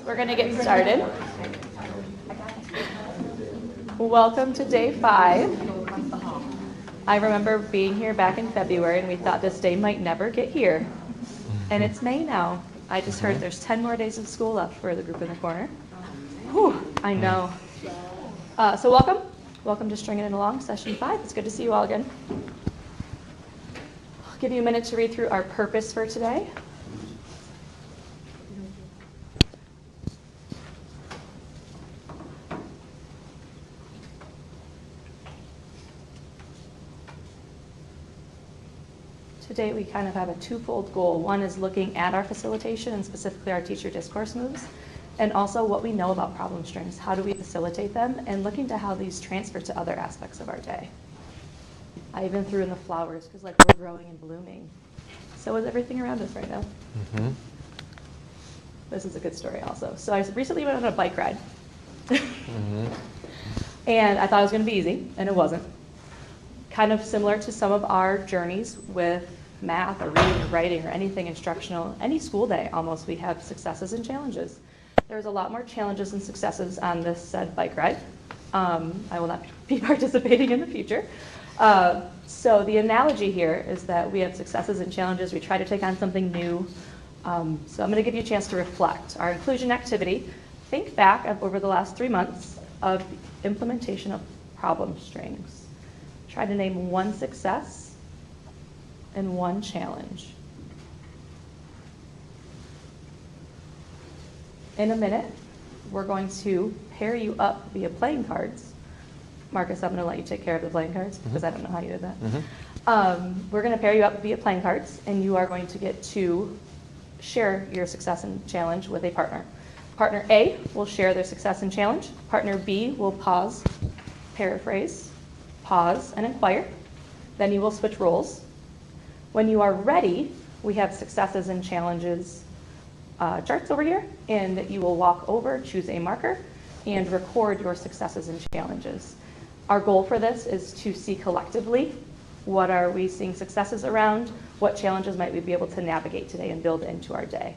We're going to get started. Welcome to day 5. I remember being here back in February, and we thought this day might never get here. And it's May now. I just heard there's 10 more days of school left for the group in the corner. Whew, I know. So welcome. Welcome to Stringin and Along, session 5. It's good to see you all again. I'll give you a minute to read through our purpose for today. Today we kind of have a twofold goal. One is looking at our facilitation and specifically our teacher discourse moves, and also what we know about problem strings. How do we facilitate them, and looking to how these transfer to other aspects of our day. I even threw in the flowers because like we're growing and blooming. So is everything around us right now. Mm-hmm. This is a good story also. So I recently went on a bike ride. Mm-hmm. And I thought it was going to be easy, and it wasn't. Kind of similar to some of our journeys with math or reading or writing or anything instructional, any school day almost, we have successes and challenges. There's a lot more challenges and successes on this said bike ride. I will not be participating in the future. So the analogy here is that we have successes and challenges. We try to take on something new. So I'm going to give you a chance to reflect. Our inclusion activity, think back over the last 3 months of implementation of problem strings. Try to name one success and one challenge. In a minute, we're going to pair you up via playing cards. Marcus, I'm going to let you take care of the playing cards because I don't know how you did that. Mm-hmm. We're going to pair you up via playing cards, and you are going to get to share your success and challenge with a partner. Partner A will share their success and challenge. Partner B will pause, paraphrase, pause, and inquire. Then you will switch roles. When you are ready, we have successes and challenges charts over here, and you will walk over, choose a marker, and record your successes and challenges. Our goal for this is to see collectively what are we seeing successes around, what challenges might we be able to navigate today and build into our day.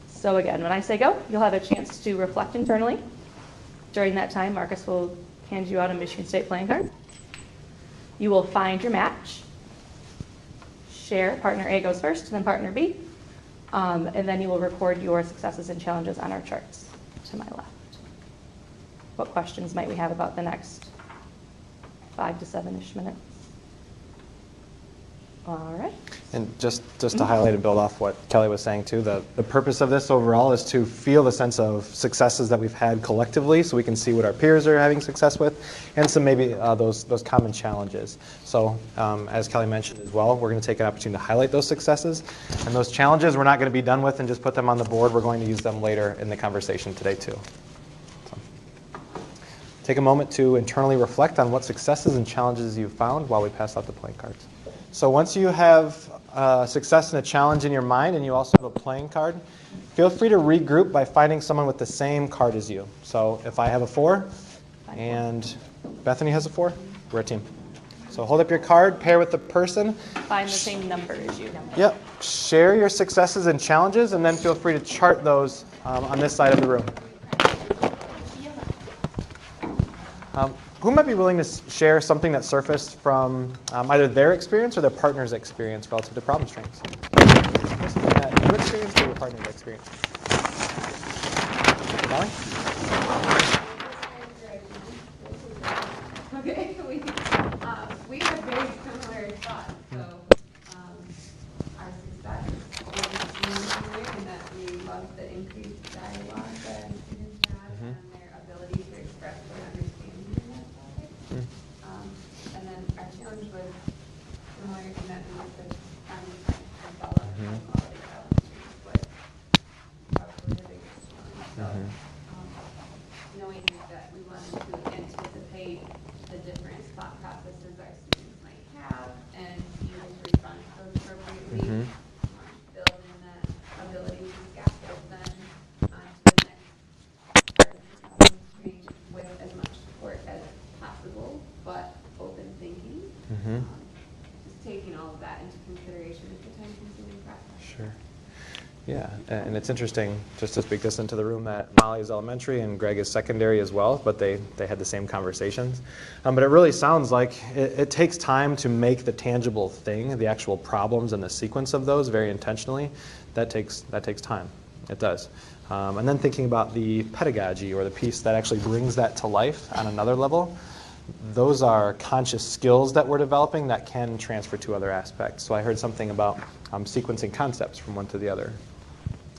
So again, when I say go, you'll have a chance to reflect internally. During that time, Marcus will hand you out a Michigan State playing card. You will find your match. Share, partner A goes first, then partner B. And then you will record your successes and challenges on our charts to my left. What questions might we have about the next 5 to 7-ish minutes? All right. And just to highlight and build off what Kelly was saying too, the purpose of this overall is to feel the sense of successes that we've had collectively so we can see what our peers are having success with and some maybe those common challenges. So as Kelly mentioned as well, we're going to take an opportunity to highlight those successes. And those challenges we're not going to be done with and just put them on the board. We're going to use them later in the conversation today too. So, take a moment to internally reflect on what successes and challenges you've found while we pass out the playing cards. So once you have success and a challenge in your mind and you also have a playing card, feel free to regroup by finding someone with the same card as you. So if I have a 4 and Bethany has a 4, we're a team. So hold up your card, pair with the person. Find the same number as you. Yep. Share your successes and challenges, and then feel free to chart those on this side of the room. Who might be willing to share something that surfaced from either their experience or their partner's experience relative to problem strings? Your experience or your partner's experience? Molly? Okay, we have very similar thoughts. So our success is in that we love the increased dialogue that students have and their ability to express their understanding in that topic. And then our challenge was similar in that we had to develop quality challenges, but probably the biggest challenge. So knowing that we wanted to anticipate the different thought processes our students might have and Yeah, and it's interesting, just to speak this into the room, that Molly is elementary and Greg is secondary as well, but they had the same conversations. But it really sounds like it takes time to make the tangible thing, the actual problems and the sequence of those very intentionally. That takes time. It does. And then thinking about the pedagogy, or the piece that actually brings that to life on another level, those are conscious skills that we're developing that can transfer to other aspects. So I heard something about sequencing concepts from one to the other.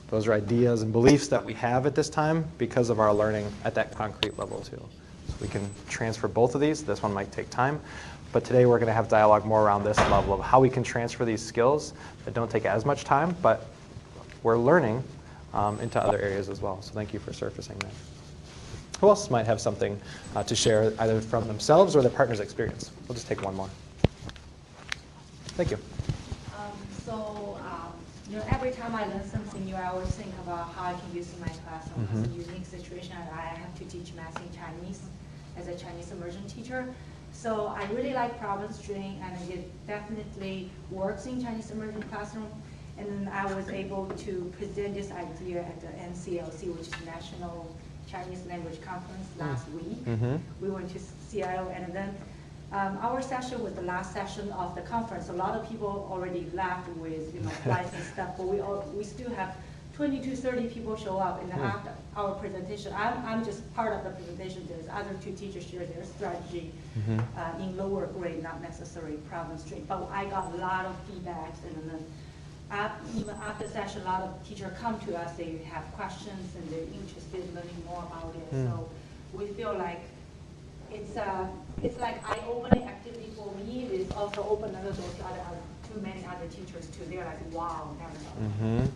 Those are ideas and beliefs that we have at this time because of our learning at that concrete level too. So we can transfer both of these. This one might take time, but today we're going to have dialogue more around this level of how we can transfer these skills that don't take as much time, but we're learning into other areas as well. So thank you for surfacing that. Who else might have something to share either from themselves or their partner's experience? We'll just take one more. Thank you. Every time I learn something new, I always think about how I can use it in my classroom. It's a unique situation that I have to teach math and Chinese as a Chinese immersion teacher. So I really like problem string, and it definitely works in Chinese immersion classroom. And then I was able to present this idea at the NCLC, which is National Chinese Language Conference last week. We went to Seattle, and then our session was the last session of the conference. A lot of people already left with flights and stuff, but we still have 20 to 30 people show up. And after our presentation, I'm just part of the presentation. There's other two teachers share their strategy in lower grade, not necessarily problem string. But I got a lot of feedbacks, and then even after session, a lot of teachers come to us. They have questions and they're interested in learning more about it. So we feel like it's like eye-opening activity for me. It's also open other doors to many other teachers too. They're like, wow, never know.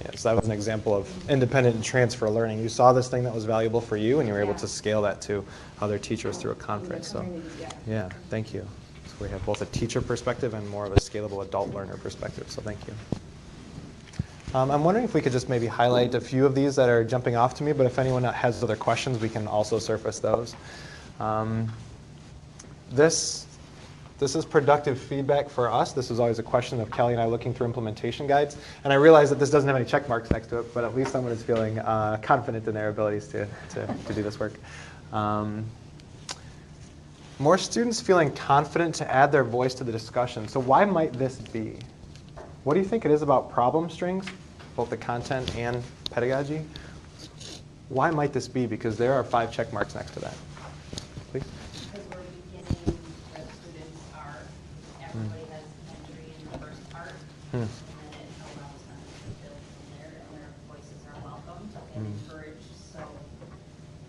Yes, that was an example of independent and transfer learning. You saw this thing that was valuable for you, and you were able to scale that to other teachers through a conference. So, yeah, thank you. So we have both a teacher perspective and more of a scalable adult learner perspective. So thank you. I'm wondering if we could just maybe highlight a few of these that are jumping off to me, but if anyone has other questions, we can also surface those. This is productive feedback for us. This is always a question of Kelly and I looking through implementation guides. And I realize that this doesn't have any check marks next to it, but at least someone is feeling confident in their abilities to do this work. More students feeling confident to add their voice to the discussion. So why might this be? What do you think it is about problem strings, both the content and pedagogy? Why might this be? Because there are 5 check marks next to that. Please. Because we're beginning where the students are. Everybody has entry in the first part, and then it allows them to build from there, and their voices are welcomed and encouraged, so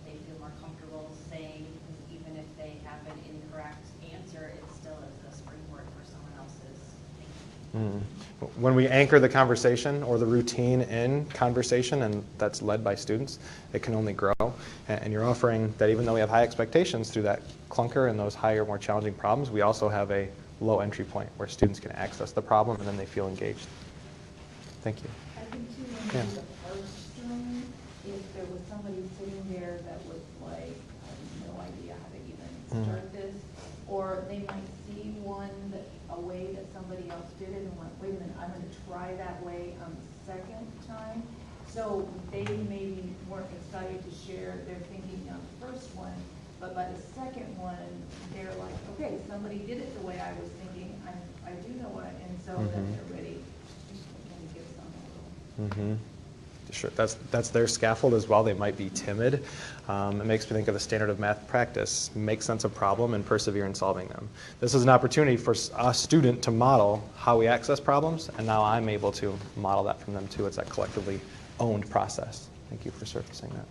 they feel more comfortable saying, even if they have an incorrect answer, it still is a springboard for someone else's thinking. When we anchor the conversation or the routine in conversation, and that's led by students, it can only grow. And you're offering that even though we have high expectations through that clunker and those higher, more challenging problems, we also have a low entry point where students can access the problem and then they feel engaged. Thank you. I think too, maybe the first string, if there was somebody sitting there that was like, I have no idea how to even start this, or they might see a way that somebody else did it and went, wait a minute, I'm going to try that way on the second time. So they maybe weren't excited to share their thinking on the first one, but by the second one, they're like, okay, somebody did it the way I was thinking. I do know what, and so then they're ready to give something. Sure, that's their scaffold as well. They might be timid. It makes me think of the standard of math practice: make sense of problem and persevere in solving them. This is an opportunity for a student to model how we access problems, and now I'm able to model that from them too. It's that collectively owned process. Thank you for surfacing that.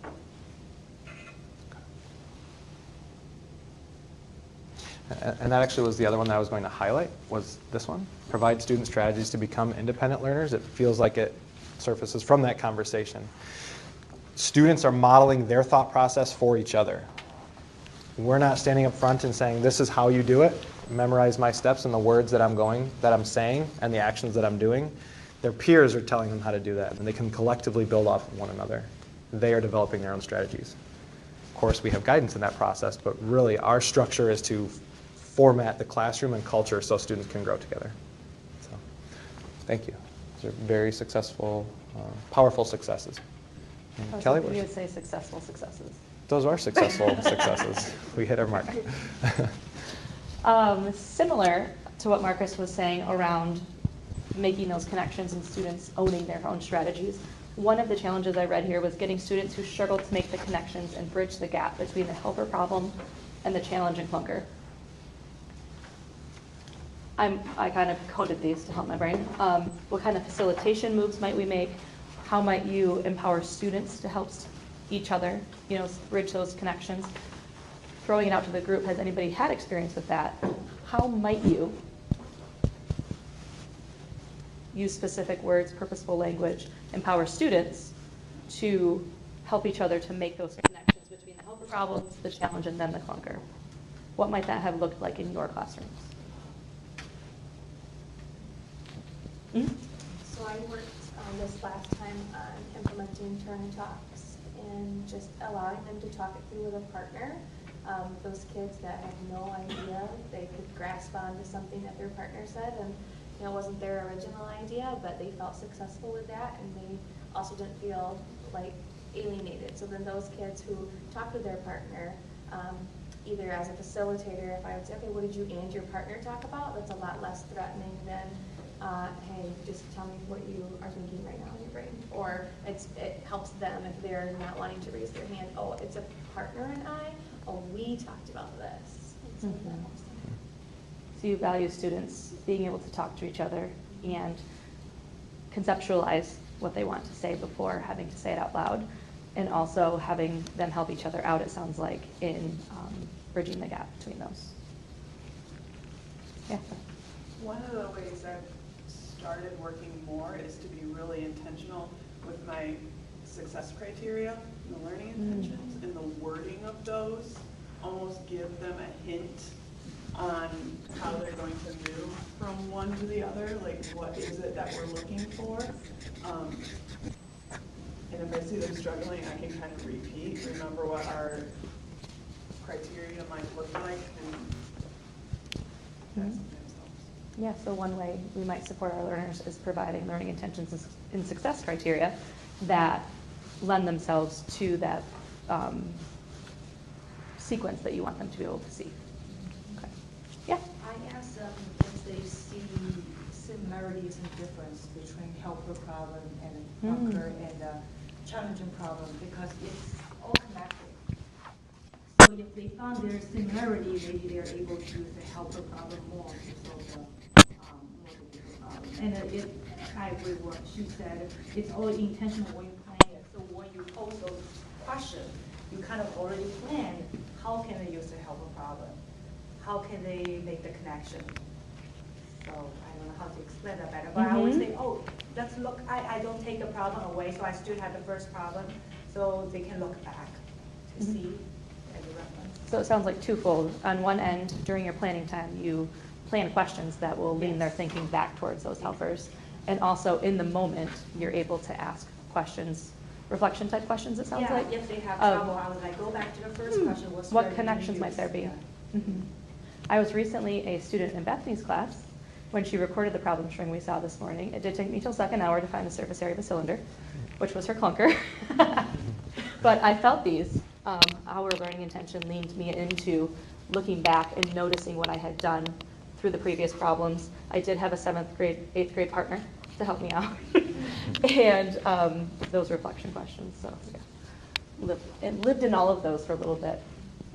And that actually was the other one that I was going to highlight, was this one. Provide student strategies to become independent learners. It feels like it surfaces from that conversation. Students are modeling their thought process for each other. We're not standing up front and saying, this is how you do it, memorize my steps and the words that I'm saying and the actions that I'm doing. Their peers are telling them how to do that, and they can collectively build off of one another. They are developing their own strategies. Of course, we have guidance in that process, but really our structure is to format the classroom and culture so students can grow together. So, thank you. These are very successful powerful successes. And Kelly, We would say successful successes. those are successful successes. We hit our mark. Similar to what Marcus was saying around making those connections and students owning their own strategies, one of the challenges I read here was getting students who struggle to make the connections and bridge the gap between the helper problem and the challenge and clunker. I kind of coded these to help my brain. What kind of facilitation moves might we make? How might you empower students to help each other, bridge those connections? Throwing it out to the group, has anybody had experience with that? How might you use specific words, purposeful language, empower students to help each other to make those connections between the helper problems, the challenge, and then the clunker? What might that have looked like in your classrooms? So I worked this last time on implementing turn and talks and just allowing them to talk it through with a partner. Those kids that had no idea, they could grasp onto something that their partner said, and it wasn't their original idea, but they felt successful with that, and they also didn't feel like alienated. So then those kids who talked with their partner, either as a facilitator, if I would say, okay, what did you and your partner talk about? That's a lot less threatening than, hey, just tell me what you are thinking right now in your brain. Or it helps them if they're not wanting to raise their hand. Oh, it's a partner and I. Oh, we talked about this. And so that helps them. So you value students being able to talk to each other and conceptualize what they want to say before having to say it out loud, and also having them help each other out, it sounds like, in bridging the gap between those. Yeah. One of the ways I've started working more is to be really intentional with my success criteria, the learning intentions, and the wording of those. Almost give them a hint on how they're going to move from one to the other, like what is it that we're looking for. And if I see them struggling, I can kind of remember what our criteria might look like, and that sometimes helps. Yeah, so one way we might support our learners is providing learning intentions and success criteria that lend themselves to that sequence that you want them to be able to see. Okay. Yeah? I asked them if they see similarities and difference between helper problem and clunker and challenging problem, because it's all connected. So if they found their similarity, maybe they're able to use the helper problem more to solve the more difficult problem. And I agree with what she said. It's all intentional when you plan it. So when you pose those questions, you kind of already plan how can they use the helper problem, how can they make the connection. So I don't know how to explain that better, but I always say, oh, let's look. I don't take the problem away, so I still have the first problem, so they can look back to see as a reference. So it sounds like twofold. On one end, during your planning time, you plan questions that will lean their thinking back towards those helpers. And also in the moment, you're able to ask questions, reflection type questions, it sounds like. If they have trouble, I would like go back to the first question. What connections might there be? Yeah. I was recently a student in Bethany's class when she recorded the problem string we saw this morning. It did take me till second hour to find the surface area of a cylinder, which was her clunker. But I felt these. Our learning intention leaned me into looking back and noticing what I had done through the previous problems. I did have a 7th grade, 8th grade partner to help me out. And those reflection questions, so yeah. Lived in all of those for a little bit.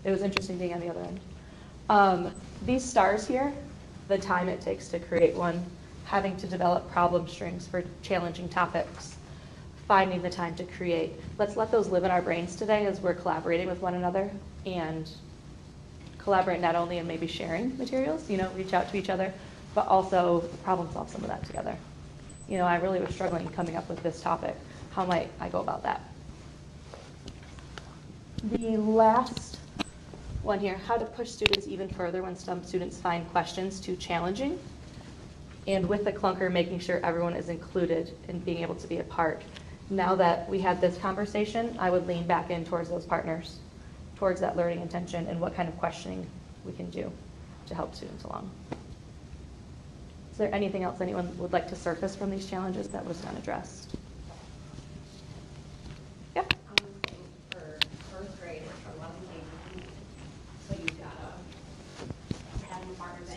It was interesting being on the other end. These stars here, the time it takes to create one, having to develop problem strings for challenging topics, finding the time to create. Let's let those live in our brains today as we're collaborating with one another and collaborate not only in maybe sharing materials, reach out to each other, but also problem solve some of that together. I really was struggling coming up with this topic. How might I go about that? The last one here, how to push students even further when some students find questions too challenging. And with the clunker, making sure everyone is included and being able to be a part. Now that we had this conversation, I would lean back in towards those partners, towards that learning intention and what kind of questioning we can do to help students along. Is there anything else anyone would like to surface from these challenges that was not addressed?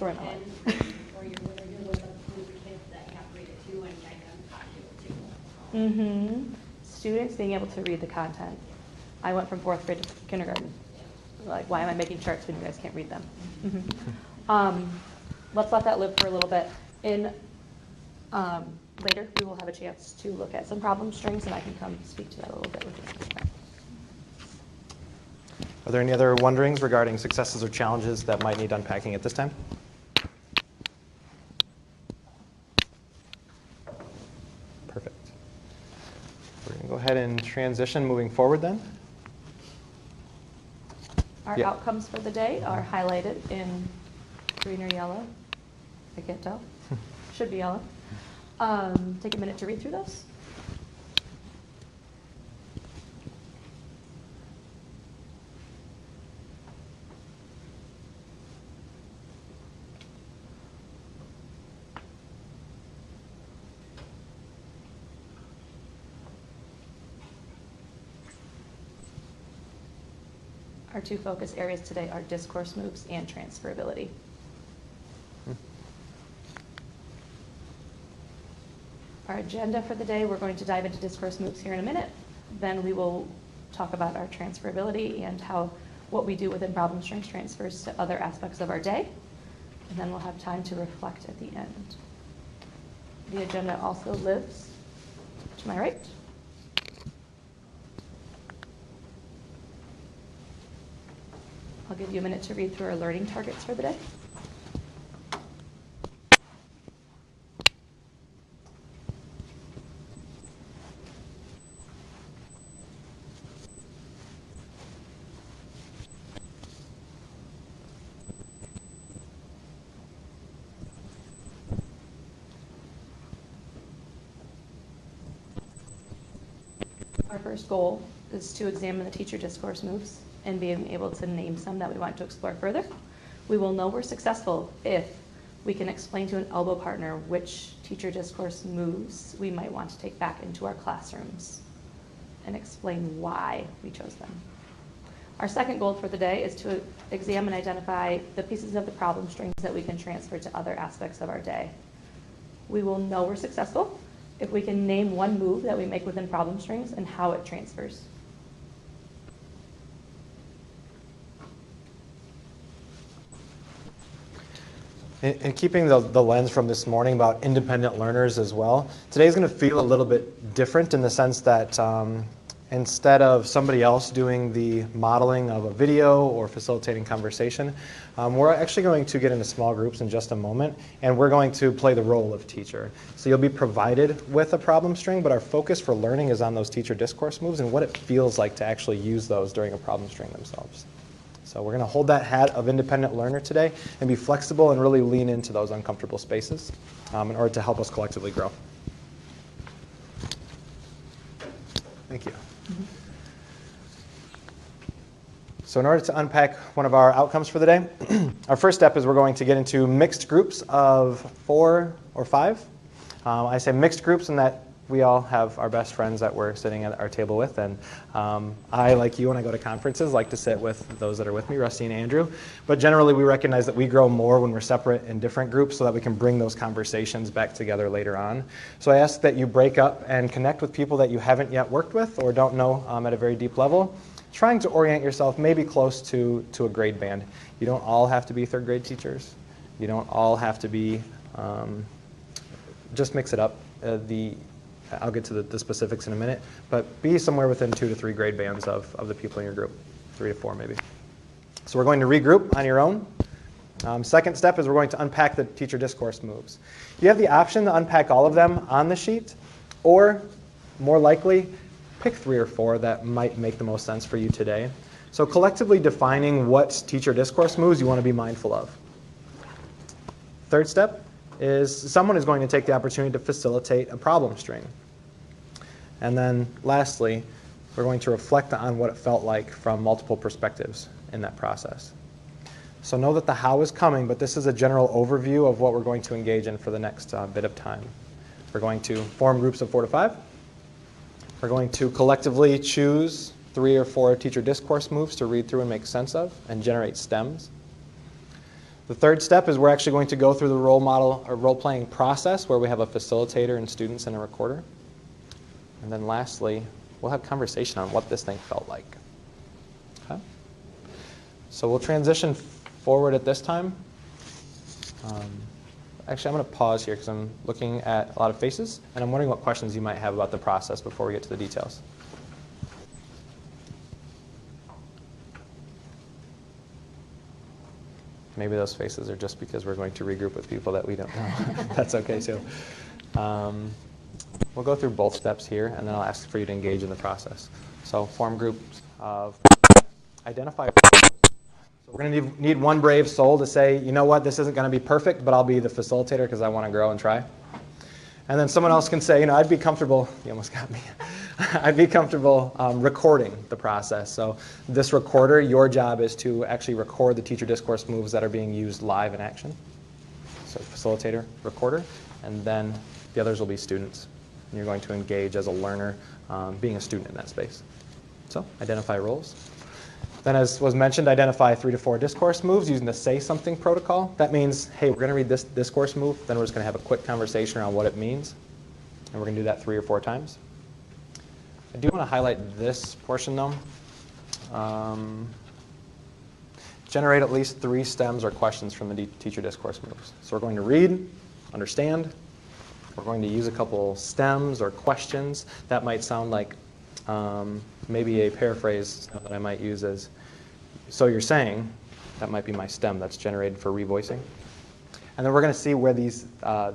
story of my life. Or you're with a group of kids that have to read it too and make them talk to it too. Mm-hmm. Students being able to read the content. I went from 4th grade to kindergarten. Like, why am I making charts when you guys can't read them? Mm-hmm. Let's let that live for a little bit. Later, we will have a chance to look at some problem strings, and I can come speak to that a little bit with you. Are there any other wonderings regarding successes or challenges that might need unpacking at this time? Perfect. We're going to go ahead and transition moving forward then. Our Yeah. outcomes for the day are highlighted in green or yellow. I can't tell. Should be yellow. Take a minute to read through those. Our 2 focus areas today are discourse moves and transferability. Our agenda for the day, we're going to dive into discourse moves here in a minute. Then we will talk about our transferability and how what we do within problem strings transfers to other aspects of our day. And then we'll have time to reflect at the end. The agenda also lives to my right. I'll give you a minute to read through our learning targets for the day. Our first goal is to examine the teacher discourse moves and being able to name some that we want to explore further. We will know we're successful if we can explain to an elbow partner which teacher discourse moves we might want to take back into our classrooms and explain why we chose them. Our second goal for the day is to examine and identify the pieces of the problem strings that we can transfer to other aspects of our day. We will know we're successful if we can name one move that we make within problem strings and how it transfers. And keeping the lens from this morning about independent learners as well, today's going to feel a little bit different in the sense that instead of somebody else doing the modeling of a video or facilitating conversation, we're actually going to get into small groups in just a moment, and we're going to play the role of teacher. So you'll be provided with a problem string, but our focus for learning is on those teacher discourse moves and what it feels like to actually use those during a problem string themselves. So we're going to hold that hat of independent learner today and be flexible and really lean into those uncomfortable spaces in order to help us collectively grow. Thank you. So in order to unpack one of our outcomes for the day, our first step is we're going to get into mixed groups of 4 or 5. I say mixed groups in that we all have our best friends that we're sitting at our table with, and I, like you, when I go to conferences, like to sit with those that are with me, Rusty and Andrew. But generally, we recognize that we grow more when we're separate in different groups so that we can bring those conversations back together later on. So I ask that you break up and connect with people that you haven't yet worked with or don't know at a very deep level, trying to orient yourself maybe close to a grade band. You don't all have to be 3rd grade teachers. You don't all have to be, just mix it up. I'll get to the specifics in a minute, but be somewhere within 2 to 3 grade bands of the people in your group, 3 to 4 maybe. So we're going to regroup on your own. Second step is we're going to unpack the teacher discourse moves. You have the option to unpack all of them on the sheet, or more likely, pick 3 or 4 that might make the most sense for you today. So collectively defining what teacher discourse moves you want to be mindful of. Third step is someone is going to take the opportunity to facilitate a problem string. And then lastly, we're going to reflect on what it felt like from multiple perspectives in that process. So know that the how is coming, but this is a general overview of what we're going to engage in for the next bit of time. We're going to form groups of 4 to 5. We're going to collectively choose 3 or 4 teacher discourse moves to read through and make sense of and generate stems. The third step is we're actually going to go through the role model or role-playing process where we have a facilitator and students and a recorder. And then lastly, we'll have conversation on what this thing felt like. Okay? So we'll transition forward at this time. Actually, I'm going to pause here because I'm looking at a lot of faces, and I'm wondering what questions you might have about the process before we get to the details. Maybe those faces are just because we're going to regroup with people that we don't know. That's okay, too. We'll go through both steps here, and then I'll ask for you to engage in the process. So form groups of identify. So we're going to need one brave soul to say, you know what, this isn't going to be perfect, but I'll be the facilitator because I want to grow and try. And then someone else can say, you know, I'd be comfortable, you almost got me, I'd be comfortable recording the process. So this recorder, your job is to actually record the teacher discourse moves that are being used live in action. So facilitator, recorder, and then the others will be students. And you're going to engage as a learner, being a student in that space. So identify roles. Then, as was mentioned, identify 3 to 4 discourse moves using the say something protocol. That means, hey, we're going to read this discourse move, then we're just going to have a quick conversation around what it means. And we're going to do that 3 or 4 times. I do want to highlight this portion, though. Generate at least 3 stems or questions from the teacher discourse moves. So we're going to read, understand. We're going to use a couple stems or questions. That might sound like maybe a paraphrase that I might use as, so you're saying, that might be my stem that's generated for revoicing. And then we're going to see where these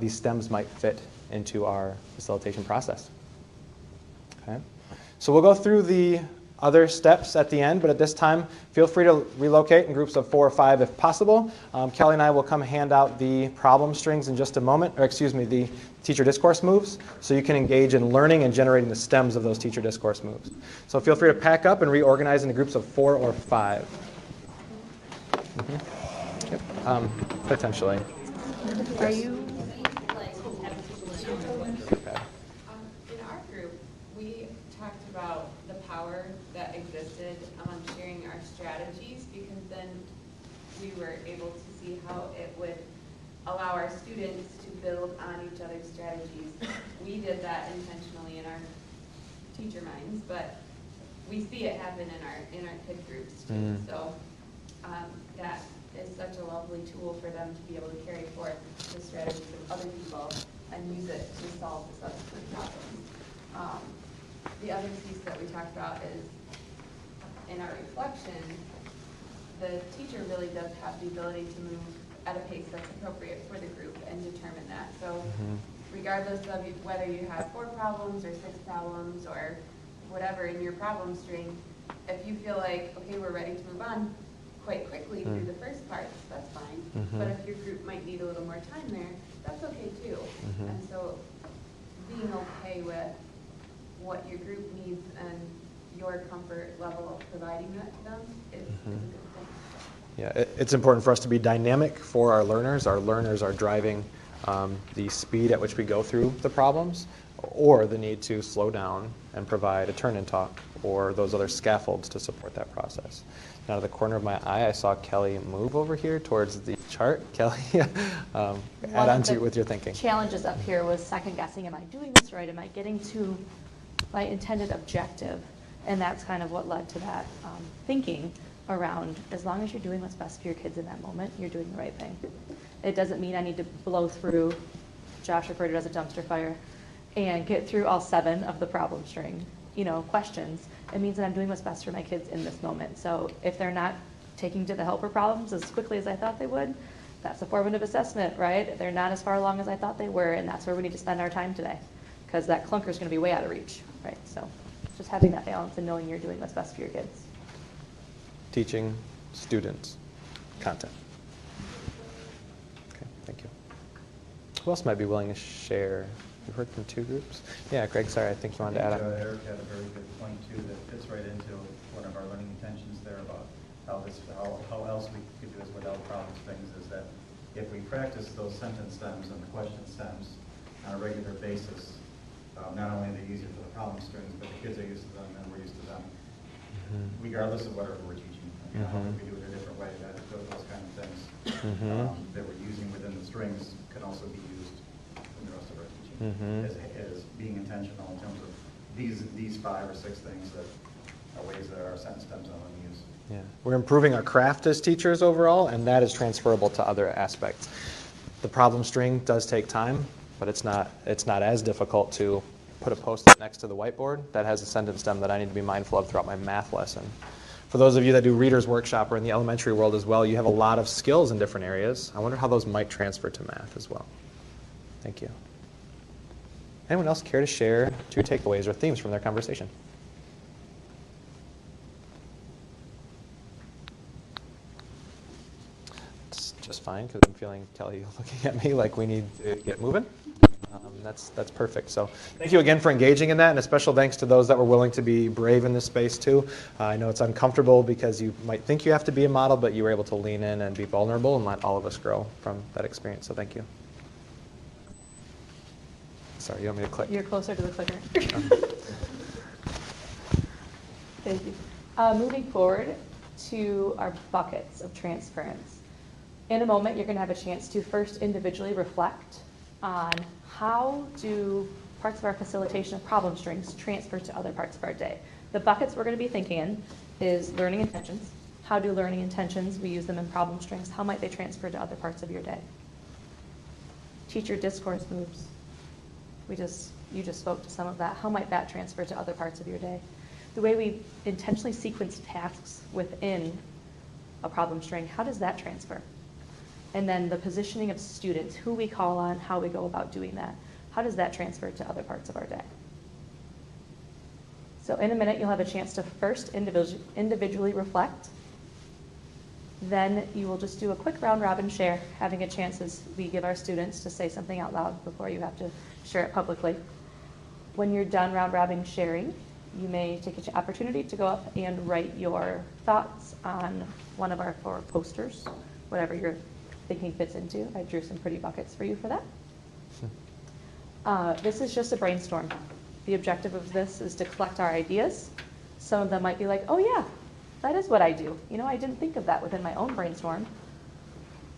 stems might fit into our facilitation process. Okay? So we'll go through the other steps at the end, but at this time, feel free to relocate in groups of 4 or 5 if possible. Kelli and I will come hand out the problem strings in just a moment, or excuse me, the teacher discourse moves, so you can engage in learning and generating the stems of those teacher discourse moves. So feel free to pack up and reorganize into groups of 4 or 5. Mm-hmm. Yep. Potentially. Are you? Okay. In our group, we talked about the power that existed among sharing our strategies, because then we were able to see how it would allow our students to build on each other's strategies. We did that intentionally in our teacher minds, but we see it happen in our kid groups too. So that is such a lovely tool for them to be able to carry forth the strategies of other people and use it to solve the subsequent problems. The other piece that we talked about is in our reflection, the teacher really does have the ability to move at a pace that's appropriate for the group and determine that. So regardless of whether you have 4 problems or 6 problems or whatever in your problem string, if you feel like, okay, we're ready to move on quite quickly through the first parts, that's fine. But if your group might need a little more time there, that's okay too. And so being okay with what your group needs and your comfort level of providing that to them is a good thing. Yeah, it's important for us to be dynamic for our learners. Our learners are driving the speed at which we go through the problems, or the need to slow down and provide a turn and talk or those other scaffolds to support that process. Now, out of the corner of my eye, I saw Kelli move over here towards the chart. Kelli, add on to with your thinking. Challenges up here was second guessing, am I doing this right? Am I getting to my intended objective? And that's kind of what led to that thinking around, as long as you're doing what's best for your kids in that moment, you're doing the right thing. It doesn't mean I need to blow through, Josh referred to it as a dumpster fire, and get through all 7 of the problem string, questions. It means that I'm doing what's best for my kids in this moment. So if they're not taking to the helper problems as quickly as I thought they would, that's a formative assessment, right? They're not as far along as I thought they were, and that's where we need to spend our time today, because that clunker is going to be way out of reach, right? So just having that balance and knowing you're doing what's best for your kids. Teaching students content. Okay, thank you. Who else might be willing to share? We've heard from 2 groups. Yeah, Greg, sorry, I think you wanted to add on. Eric had a very good point, too, that fits right into one of our learning intentions there about how else we could do this without problem strings, is that if we practice those sentence stems and the question stems on a regular basis, not only are they easier for the problem strings, but the kids are used to them and we're used to them, regardless of whatever we're teaching. you know, how could we do it a different way, those kind of things that we're using within the strings can also be used in the rest of our teaching as being intentional in terms of these 5 or 6 things that are ways that our sentence stems on and use. Yeah. We're improving our craft as teachers overall, and that is transferable to other aspects. The problem string does take time, but it's not as difficult to put a post-it next to the whiteboard that has a sentence stem that I need to be mindful of throughout my math lesson. For those of you that do Reader's Workshop or in the elementary world as well, you have a lot of skills in different areas. I wonder how those might transfer to math as well. Thank you. Anyone else care to share 2 takeaways or themes from their conversation? It's just fine because I'm feeling Kelly looking at me like we need to get moving. That's perfect. So thank you again for engaging in that, and a special thanks to those that were willing to be brave in this space too. I know it's uncomfortable because you might think you have to be a model, but you were able to lean in and be vulnerable and let all of us grow from that experience. So thank you. Sorry, you want me to click? You're closer to the clicker. Thank you. Moving forward to our buckets of transference. In a moment, you're going to have a chance to first individually reflect on how do parts of our facilitation of problem strings transfer to other parts of our day. The buckets we're going to be thinking in is learning intentions. How do learning intentions, we use them in problem strings, how might they transfer to other parts of your day? Teacher discourse moves. You just spoke to some of that. How might that transfer to other parts of your day? The way we intentionally sequence tasks within a problem string, how does that transfer? And then the positioning of students, who we call on, how we go about doing that. How does that transfer to other parts of our day? So in a minute, you'll have a chance to first individually reflect. Then you will just do a quick round robin share, having a chance as we give our students to say something out loud before you have to share it publicly. When you're done round robin sharing, you may take an opportunity to go up and write your thoughts on one of our 4 posters, whatever your thinking fits into. I drew some pretty buckets for you for that. This is just a brainstorm. The objective of this is to collect our ideas. Some of them might be like, oh yeah, that is what I do. You know, I didn't think of that within my own brainstorm.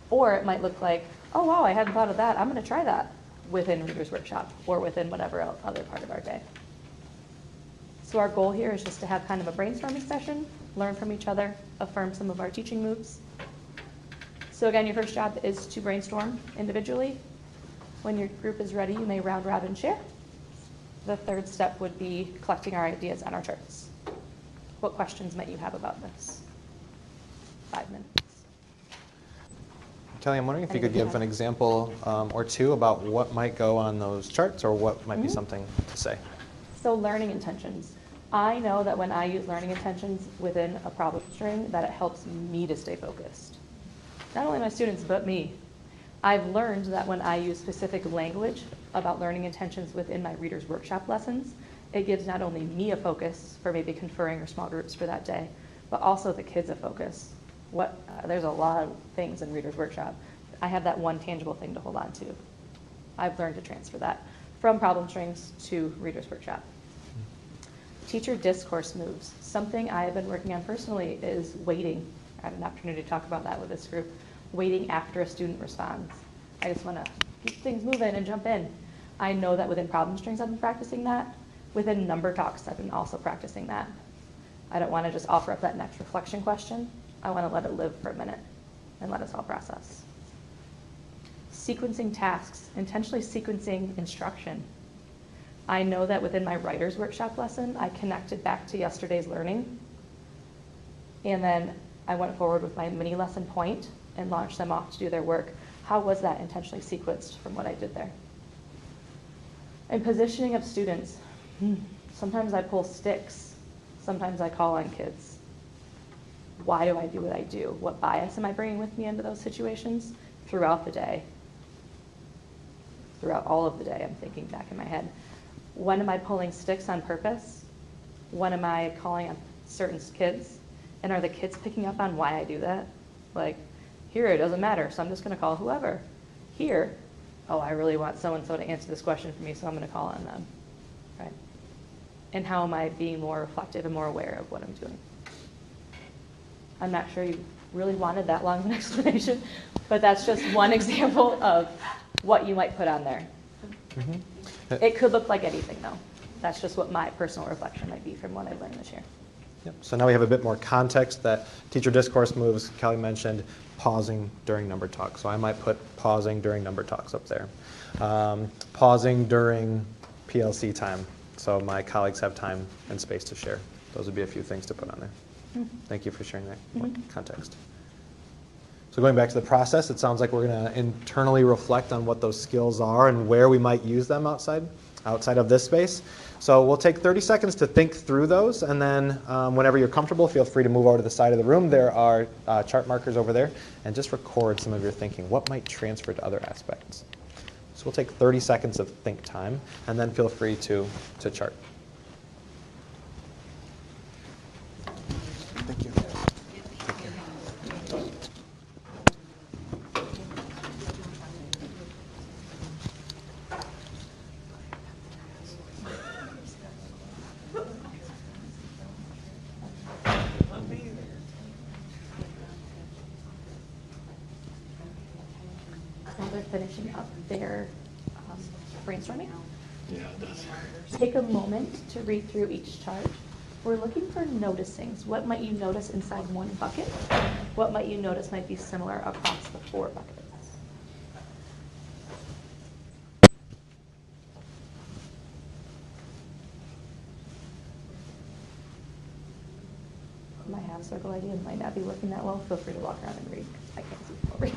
Or it might look like, oh wow, I hadn't thought of that. I'm going to try that within Reader's Workshop or within whatever other part of our day. So our goal here is just to have kind of a brainstorming session, learn from each other, affirm some of our teaching moves. So again, your first job is to brainstorm individually. When your group is ready, you may round robin share. The third step would be collecting our ideas on our charts. What questions might you have about this? 5 minutes. Kelly, I'm wondering if you could give an example or 2 about what might go on those charts or what might be something to say. So learning intentions. I know that when I use learning intentions within a problem string, that it helps me to stay focused. Not only my students, but me. I've learned that when I use specific language about learning intentions within my Reader's Workshop lessons, it gives not only me a focus for maybe conferring or small groups for that day, but also the kids a focus. There's a lot of things in Reader's Workshop. I have that one tangible thing to hold on to. I've learned to transfer that from problem strings to Reader's Workshop. Teacher discourse moves. Something I have been working on personally is waiting. I had an opportunity to talk about that with this group. Waiting after a student responds. I just want to keep things moving and jump in. I know that within problem strings I've been practicing that. Within number talks I've been also practicing that. I don't want to just offer up that next reflection question. I want to let it live for a minute and let us all process. Sequencing tasks, intentionally sequencing instruction. I know that within my Writer's Workshop lesson, I connected back to yesterday's learning. And then I went forward with my mini lesson point and launched them off to do their work. How was that intentionally sequenced from what I did there? And positioning of students. Sometimes I pull sticks. Sometimes I call on kids. Why do I do what I do? What bias am I bringing with me into those situations? Throughout the day. Throughout all of the day, I'm thinking back in my head. When am I pulling sticks on purpose? When am I calling on certain kids? And are the kids picking up on why I do that? Like, here it doesn't matter, so I'm just going to call whoever. Here, oh, I really want so-and-so to answer this question for me, so I'm going to call on them. Right? And how am I being more reflective and more aware of what I'm doing? I'm not sure you really wanted that long of an explanation, but that's just one example of what you might put on there. It could look like anything, though. That's just what my personal reflection might be from what I've learned this year. Yep. So now we have a bit more context that teacher discourse moves. Kelly mentioned pausing during number talk. So I might put pausing during number talks up there. Pausing during PLC time, so my colleagues have time and space to share. Those would be a few things to put on there. Thank you for sharing that context. So going back to the process, it sounds like we're going to internally reflect on what those skills are and where we might use them outside of this space. So we'll take 30 seconds to think through those, and then whenever you're comfortable, feel free to move over to the side of the room. There are chart markers over there, and just record some of your thinking. What might transfer to other aspects? So we'll take 30 seconds of think time, and then feel free to chart. Thank you. While they're finishing up their brainstorming, take a moment to read through each chart. We're looking for noticings. What might you notice inside one bucket? What might you notice might be similar across the 4 buckets? My half circle idea might not be working that well. Feel free to walk around and read. I can't see from over here.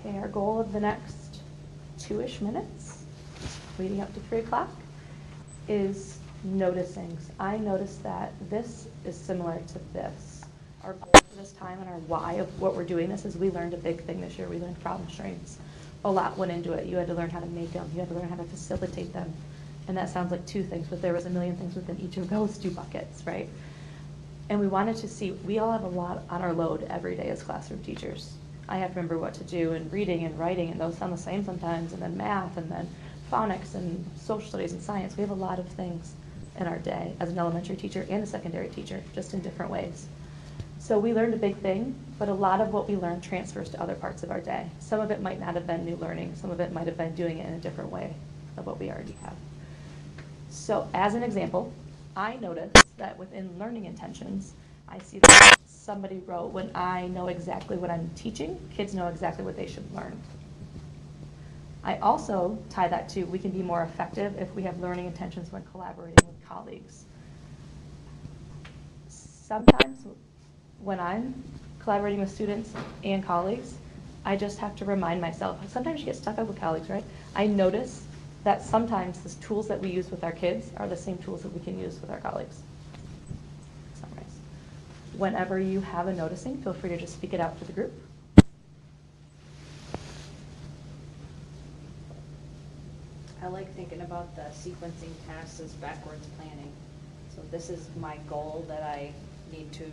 Okay, our goal of the next 2-ish minutes, leading up to 3 o'clock, is noticings. I noticed that this is similar to this. Our goal for this time and our why of what we're doing this is we learned a big thing this year. We learned problem strings. A lot went into it. You had to learn how to make them. You had to learn how to facilitate them. And that sounds like 2 things, but there was a million things within each of those 2 buckets, right? And we wanted to see, we all have a lot on our load every day as classroom teachers. I have to remember what to do in reading and writing, and those sound the same sometimes, and then math, and then phonics, and social studies, and science. We have a lot of things in our day as an elementary teacher and a secondary teacher, just in different ways. So we learned a big thing, but a lot of what we learned transfers to other parts of our day. Some of it might not have been new learning. Some of it might have been doing it in a different way of what we already have. So as an example, I noticed that within learning intentions, I see that somebody wrote, when I know exactly what I'm teaching, kids know exactly what they should learn. I also tie that to, we can be more effective if we have learning intentions when collaborating with colleagues. Sometimes when I'm collaborating with students and colleagues, I just have to remind myself, sometimes you get stuck up with colleagues, right? I notice that sometimes the tools that we use with our kids are the same tools that we can use with our colleagues. Summarize. Whenever you have a noticing, feel free to just speak it out to the group. I like thinking about the sequencing tasks as backwards planning. So this is my goal that I need to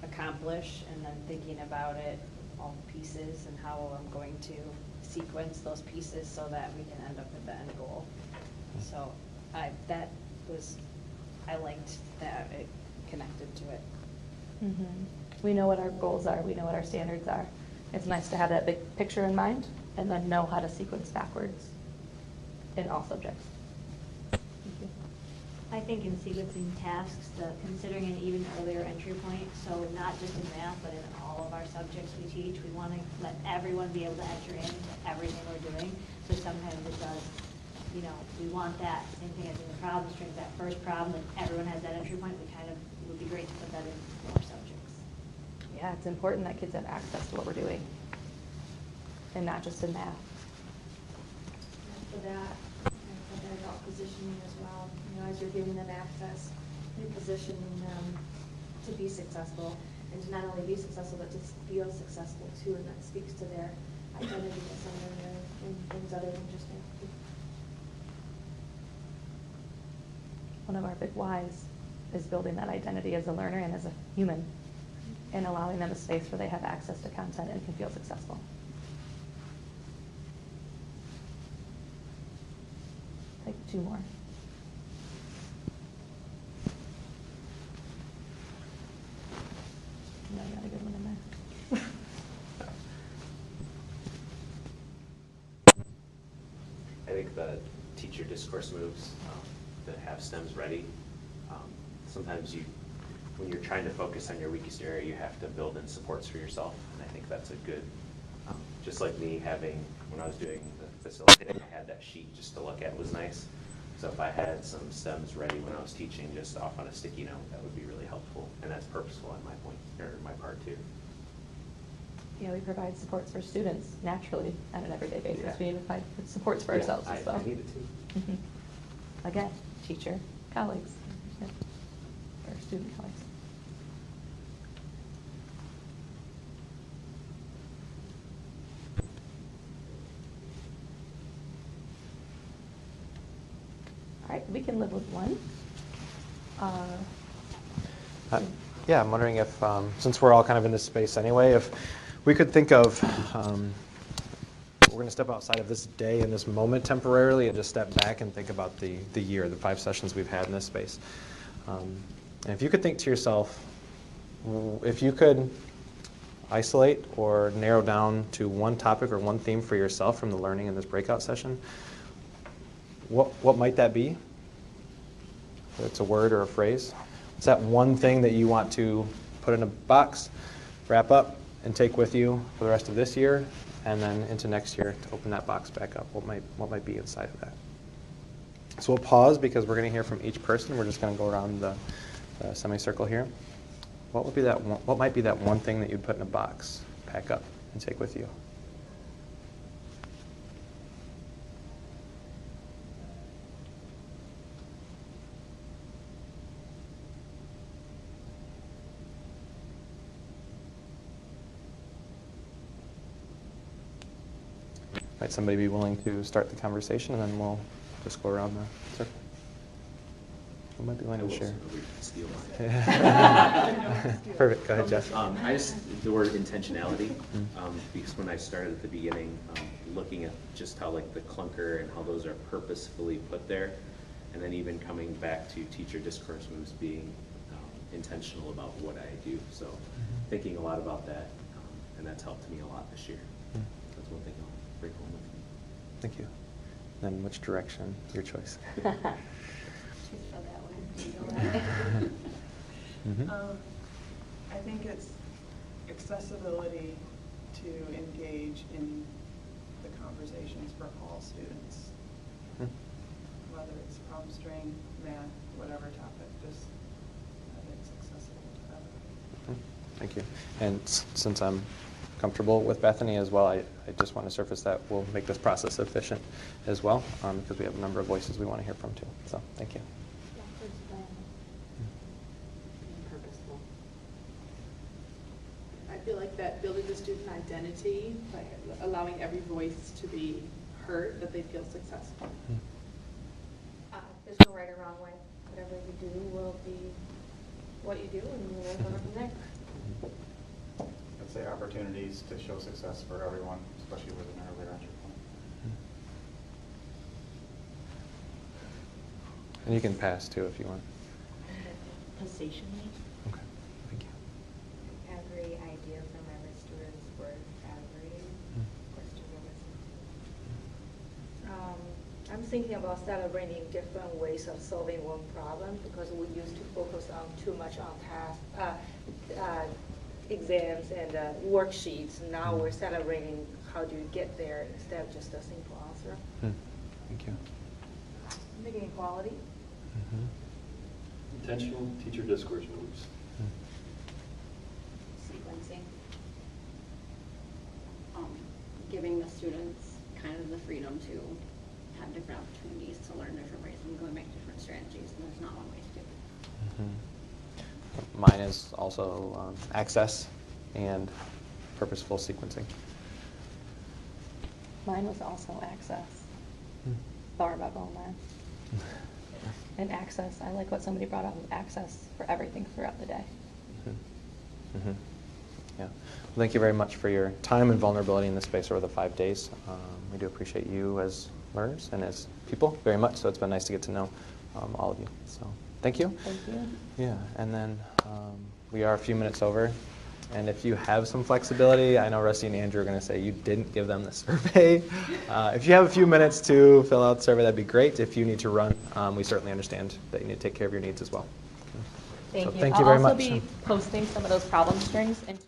accomplish, and then thinking about it, all the pieces, and how I'm going to sequence those pieces so that we can end up at the end goal. So I liked that it connected to it. Mm-hmm. We know what our goals are. We know what our standards are. It's nice to have that big picture in mind and then know how to sequence backwards in all subjects. Thank you. I think in sequencing tasks, considering an even earlier entry point, so not just in math, but in all of our subjects we teach, we want to let everyone be able to enter into everything we're doing. So sometimes it does, we want that same thing as in the problem string, that first problem, that everyone has that entry point. It would be great to put that in more subjects. Yeah, it's important that kids have access to what we're doing and not just in math. For that, I think about positioning as well. As you're giving them access, you're positioning them to be successful, and to not only be successful, but to feel successful too, and that speaks to their identity as a learner and things other than just math. One of our big whys is building that identity as a learner and as a human, and allowing them a space where they have access to content and can feel successful. Take 2 more. No, you got a good one in there. I think the teacher discourse moves that have stems ready, sometimes when you're trying to focus on your weakest area, you have to build in supports for yourself, and I think that's a good, just like me having, when I was doing the facilitating, I had that sheet just to look at was nice. So if I had some stems ready when I was teaching just off on a sticky note, that would be really helpful, and that's purposeful on my point, or my part too. Yeah, we provide supports for students naturally on an everyday basis. Yeah. We need to provide supports for Yeah, ourselves as well. I need it too. Mhm. Again, teacher, colleagues, yeah, or student colleagues. All right, we can live with one. Yeah, I'm wondering if, since we're all kind of in this space anyway, if we could think of, we're going to step outside of this day and this moment temporarily and just step back and think about the year, the 5 sessions we've had in this space. And if you could think to yourself, if you could isolate or narrow down to one topic or one theme for yourself from the learning in this breakout session, what might that be? Whether it's a word or a phrase. It's that one thing that you want to put in a box, wrap up, and take with you for the rest of this year, and then into next year to open that box back up. What might be inside of that? So we'll pause because we're going to hear from each person. We're just going to go around the semicircle here. What would be that? What might be that one thing that you'd put in a box, pack up, and take with you? Might somebody be willing to start the conversation, and then we'll just go around the circle? Who might be willing to share? Steal Perfect. Go ahead, Jeff. The word intentionality, because when I started at the beginning, looking at just how like the clunker and how those are purposefully put there, and then even coming back to teacher discourse moves being intentional about what I do. So thinking a lot about that, and that's helped me a lot this year. That's one thing I'll bring home with me. Thank you. Then which direction? Your choice. I think it's accessibility to engage in the conversations for all students, whether it's problem string, math, whatever topic, just that it's accessible to everybody. Thank you. And since I'm comfortable with Bethany as well, I just want to surface that we'll make this process efficient as well, because we have a number of voices we want to hear from too. So thank you. Purposeful. I feel like that building the student identity, like allowing every voice to be heard, that they feel successful. There's no right or wrong way. Whatever you do will be what you do, and we'll work on it from there. I'd say opportunities to show success for everyone, especially with an earlier entry point. And you can pass too if you want. Positioning. Okay. Thank you. Every idea from every student's worth every question we're listening to. I'm thinking about celebrating different ways of solving one problem, because we used to focus on too much on exams and worksheets. Now we're celebrating how do you get there instead of just a simple answer. Thank you. Making equality. Intentional teacher discourse moves. Sequencing. Giving the students kind of the freedom to have different opportunities to learn different ways and going back to different strategies, and there's not one way to do it. Mine is also access and purposeful sequencing. Mine was also access. Sorry about going there. And access, I like what somebody brought up, access for everything throughout the day. Mm-hmm. Yeah. Well, thank you very much for your time and vulnerability in this space over the 5 days. We do appreciate you as learners and as people very much, so it's been nice to get to know all of you. So thank you. Thank you. Yeah, and then we are a few minutes over. And if you have some flexibility, I know Rusty and Andrew are going to say you didn't give them the survey. If you have a few minutes to fill out the survey, that'd be great. If you need to run, we certainly understand that you need to take care of your needs as well. Thank So you. thank you very I'll also much. be posting some of those problem strings into